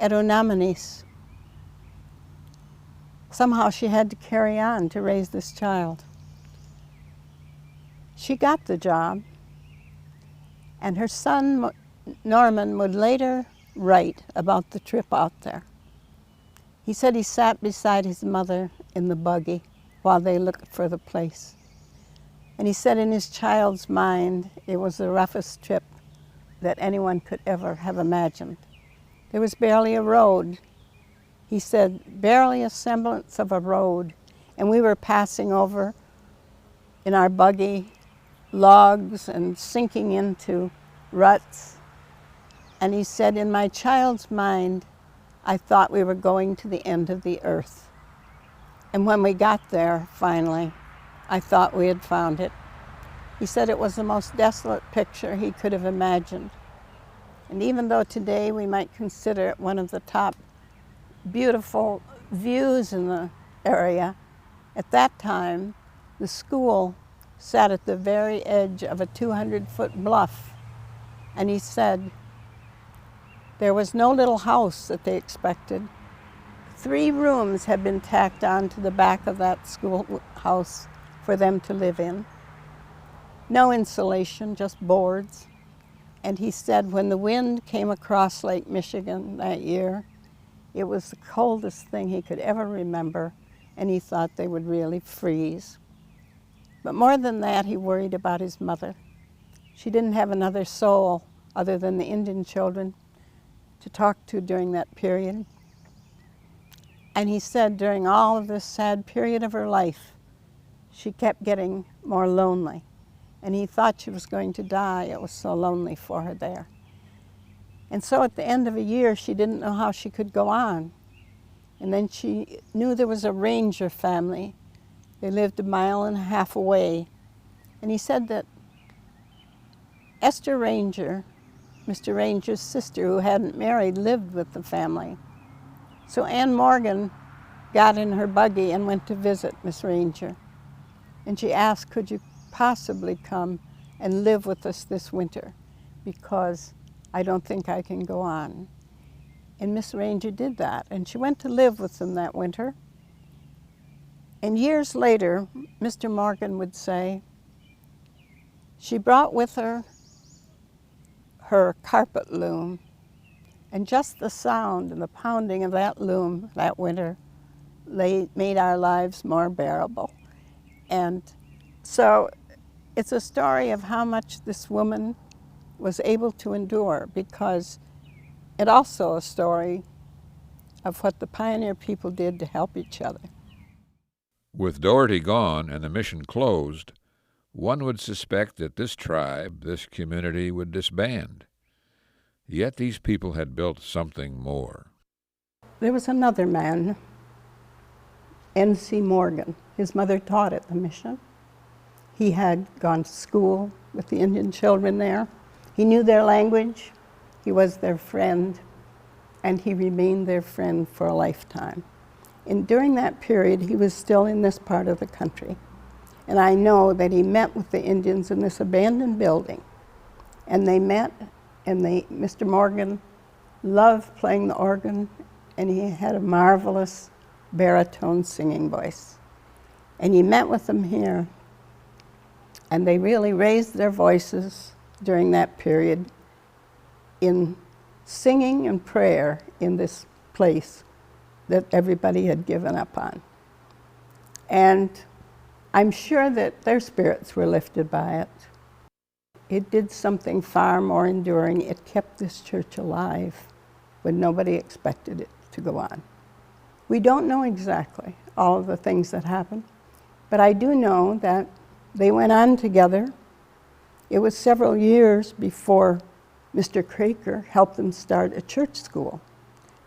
at Onamanese. Somehow she had to carry on to raise this child. She got the job, and her son, Norman, would later write about the trip out there. He said he sat beside his mother in the buggy while they looked for the place. And he said in his child's mind, it was the roughest trip that anyone could ever have imagined. There was barely a road. He said, barely a semblance of a road. And we were passing over in our buggy logs and sinking into ruts. And he said, in my child's mind, I thought we were going to the end of the earth. And when we got there, finally, I thought we had found it. He said it was the most desolate picture he could have imagined. And even though today we might consider it one of the top beautiful views in the area, at that time, the school sat at the very edge of a 200-foot bluff. And he said, there was no little house that they expected. 3 rooms had been tacked on to the back of that schoolhouse for them to live in. No insulation, just boards. And he said when the wind came across Lake Michigan that year, it was the coldest thing he could ever remember, and he thought they would really freeze. But more than that, he worried about his mother. She didn't have another soul other than the Indian children to talk to during that period. And he said during all of this sad period of her life, she kept getting more lonely. And he thought she was going to die. It was so lonely for her there. And so at the end of a year, she didn't know how she could go on. And then she knew there was a ranger family. They lived 1.5 miles away. And he said that Esther Ranger, Mr. Ranger's sister, who hadn't married, lived with the family. So Ann Morgan got in her buggy and went to visit Miss Ranger. And she asked, could you possibly come and live with us this winter? Because I don't think I can go on. And Miss Ranger did that, and she went to live with them that winter. And years later, Mr. Morgan would say, she brought with her her carpet loom, and just the sound and the pounding of that loom that winter made our lives more bearable. And so it's a story of how much this woman was able to endure, because it's also a story of what the pioneer people did to help each other. With Doherty gone and the mission closed, one would suspect that this tribe, this community, would disband. Yet these people had built something more. There was another man, N.C. Morgan. His mother taught at the mission. He had gone to school with the Indian children there. He knew their language. He was their friend, and he remained their friend for a lifetime. And during that period, he was still in this part of the country. And I know that he met with the Indians in this abandoned building. And they met, and Mr. Morgan loved playing the organ, and he had a marvelous baritone singing voice. And he met with them here, and they really raised their voices during that period in singing and prayer in this place that everybody had given up on. And I'm sure that their spirits were lifted by it. It did something far more enduring. It kept this church alive when nobody expected it to go on. We don't know exactly all of the things that happened, but I do know that they went on together. It was several years before Mr. Craker helped them start a church school.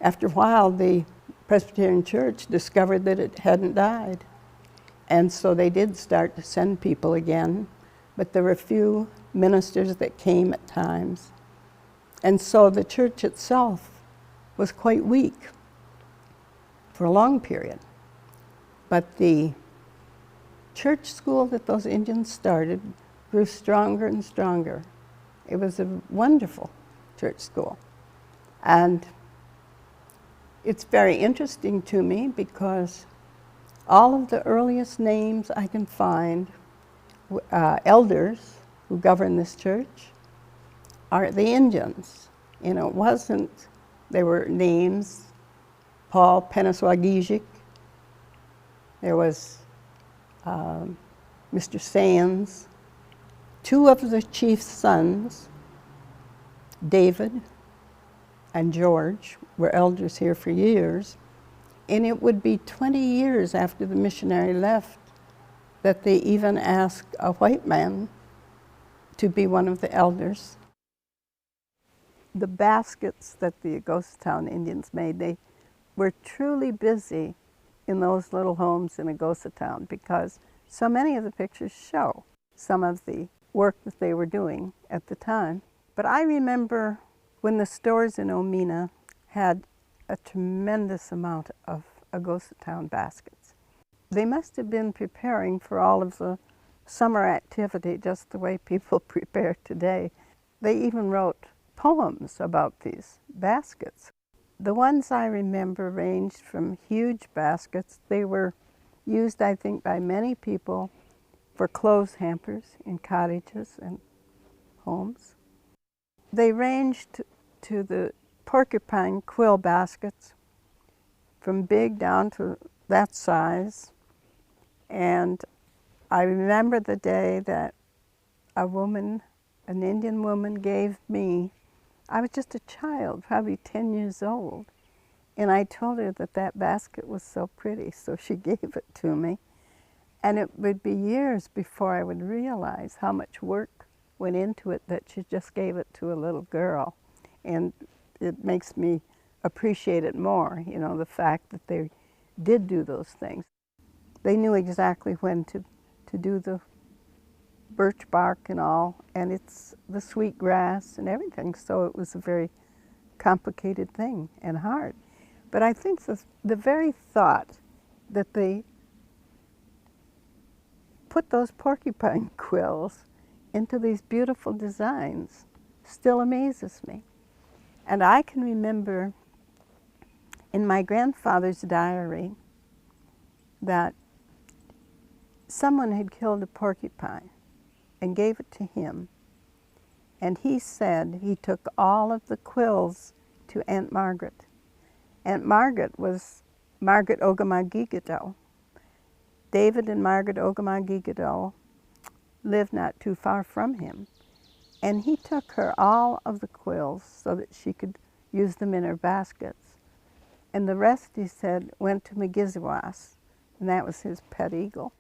After a while, the Presbyterian Church discovered that it hadn't died. And so they did start to send people again, but there were few ministers that came at times. And so the church itself was quite weak for a long period. But the church school that those Indians started grew stronger and stronger. It was a wonderful church school. And It's very interesting to me because all of the earliest names I can find, elders who govern this church, are the Indians. You know, it wasn't, there were names, Paul Peniswagijic, there was Mr. Sands, two of the chief's sons, David and George, were elders here for years, and it would be 20 years after the missionary left that they even asked a white man to be one of the elders. The baskets that the Aghosatown Indians made, they were truly busy in those little homes in Aghosatown because so many of the pictures show some of the work that they were doing at the time. But I remember when the stores in Omena had a tremendous amount of Aghosatown baskets. They must have been preparing for all of the summer activity just the way people prepare today. They even wrote poems about these baskets. The ones I remember ranged from huge baskets. They were used, I think, by many people for clothes hampers in cottages and homes. They ranged to the porcupine quill baskets, from big down to that size. And I remember the day that a woman, an Indian woman, gave me, I was just a child, probably 10 years old, and I told her that that basket was so pretty, so she gave it to me. And it would be years before I would realize how much work went into it that she just gave it to a little girl. And it makes me appreciate it more, you know, the fact that they did do those things. They knew exactly when to do the birch bark and all, and it's the sweet grass and everything, so it was a very complicated thing and hard. But I think the very thought that they put those porcupine quills into these beautiful designs still amazes me. And I can remember in my grandfather's diary that someone had killed a porcupine and gave it to him. And he said he took all of the quills to Aunt Margaret. Aunt Margaret was Margaret Ogamagigido. David and Margaret Ogamagigido lived not too far from him. And he took her all of the quills so that she could use them in her baskets. And the rest, he said, went to Migiziwas, and that was his pet eagle.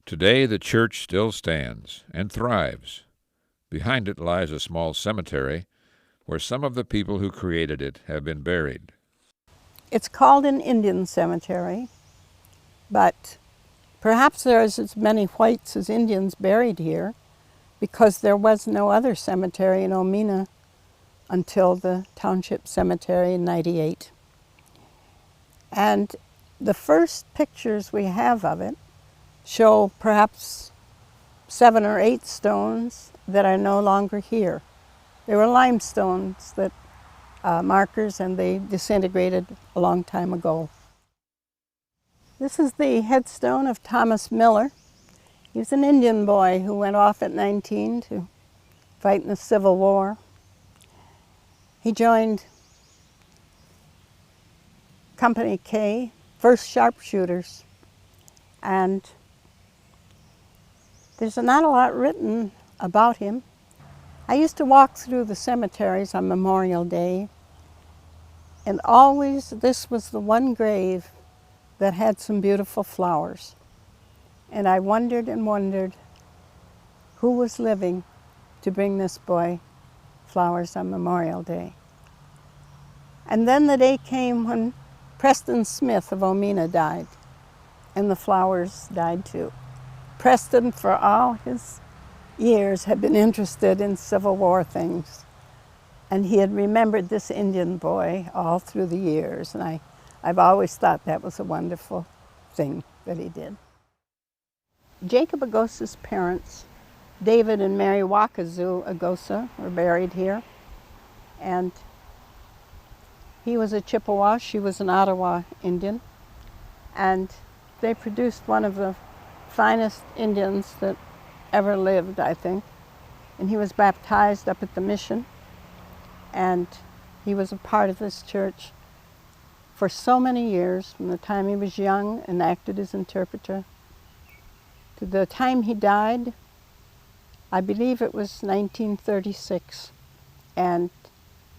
Today the church still stands and thrives. Behind it lies a small cemetery where some of the people who created it have been buried. It's called an Indian cemetery, but perhaps there's as many whites as Indians buried here because there was no other cemetery in Omena until the township cemetery in '98. And the first pictures we have of it show perhaps 7 or 8 stones that are no longer here. They were limestones that markers, and they disintegrated a long time ago. This is the headstone of Thomas Miller. He was an Indian boy who went off at 19 to fight in the Civil War. He joined Company K, 1st Sharpshooters, and there's not a lot written about him. I used to walk through the cemeteries on Memorial Day, and always this was the one grave that had some beautiful flowers. And I wondered and wondered who was living to bring this boy flowers on Memorial Day. And then the day came when Preston Smith of Omena died, and the flowers died too. Preston, for all his years, had been interested in Civil War things, and he had remembered this Indian boy all through the years, and I've always thought that was a wonderful thing that he did. Jacob Agosa's parents, David and Mary Wakazu Agosa, were buried here, and He was a Chippewa, she was an Ottawa Indian, and they produced one of the finest Indians that ever lived, I think. And he was baptized up at the mission, and he was a part of this church for so many years, from the time he was young and acted as interpreter to the time he died. I believe it was 1936, and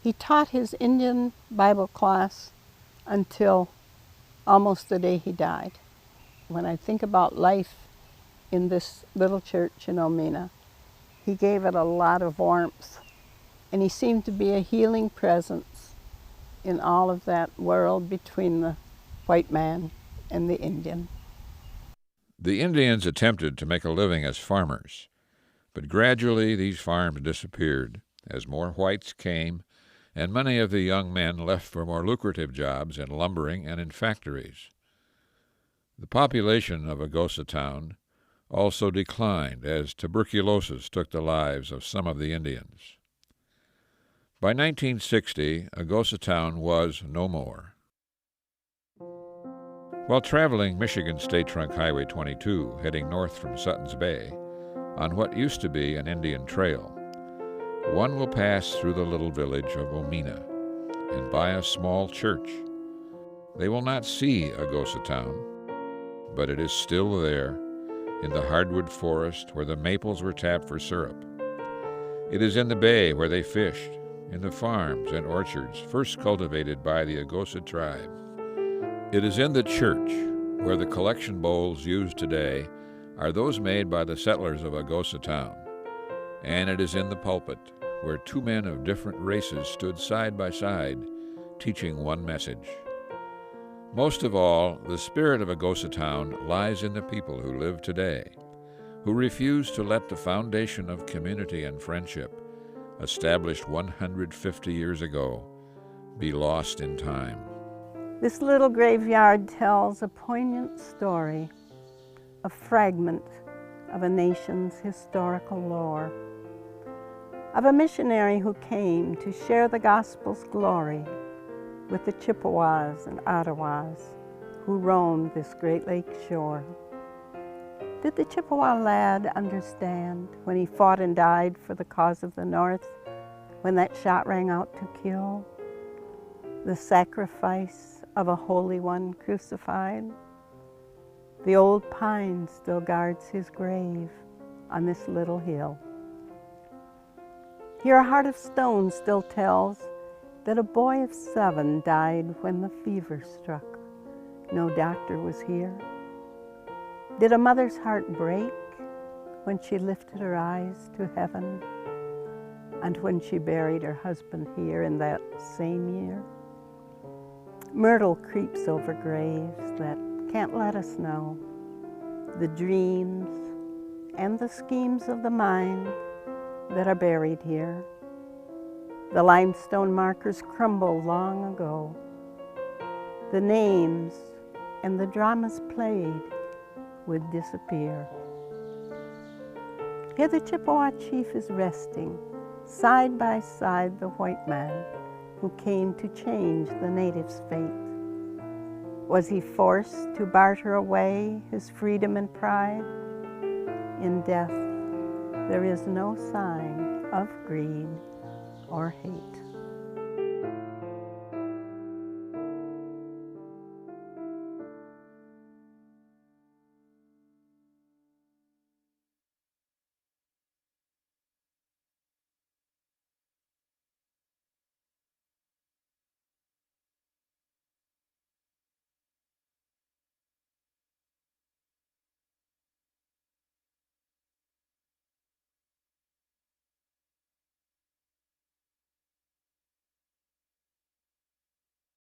he taught his Indian Bible class until almost the day he died. When I think about life in this little church in Omena, he gave it a lot of warmth, and he seemed to be a healing presence in all of that world between the white man and the Indian. The Indians attempted to make a living as farmers, but gradually these farms disappeared as more whites came, and many of the young men left for more lucrative jobs in lumbering and in factories. The population of Aghosatown also declined as tuberculosis took the lives of some of the Indians. By 1960, Aghosatown was no more. While traveling Michigan State Trunk Highway 22, heading north from Sutton's Bay, on what used to be an Indian trail, one will pass through the little village of Omena and by a small church. They will not see Aghosatown, but it is still there in the hardwood forest where the maples were tapped for syrup. It is in the bay where they fished, in the farms and orchards first cultivated by the Aghosa tribe. It is in the church where the collection bowls used today are those made by the settlers of Aghosatown, and it is in the pulpit where two men of different races stood side by side, teaching one message. Most of all, the spirit of Aghosatown lies in the people who live today, who refuse to let the foundation of community and friendship, established 150 years ago, be lost in time. This little graveyard tells a poignant story, a fragment of a nation's historical lore, of a missionary who came to share the gospel's glory with the Chippewas and Ottawas who roamed this Great Lake shore. Did the Chippewa lad understand when he fought and died for the cause of the North, when that shot rang out to kill? The sacrifice of a Holy One crucified? The old pine still guards his grave on this little hill. Here a heart of stone still tells that a boy of 7 died when the fever struck. No doctor was here. Did a mother's heart break when she lifted her eyes to heaven, and when she buried her husband here in that same year? Myrtle creeps over graves that can't let us know the dreams and the schemes of the mind that are buried here. The limestone markers crumble long ago. The names and the dramas played would disappear. Here the Chippewa chief is resting, side by side the white man who came to change the native's fate. Was he forced to barter away his freedom and pride? In death, there is no sign of greed or hate.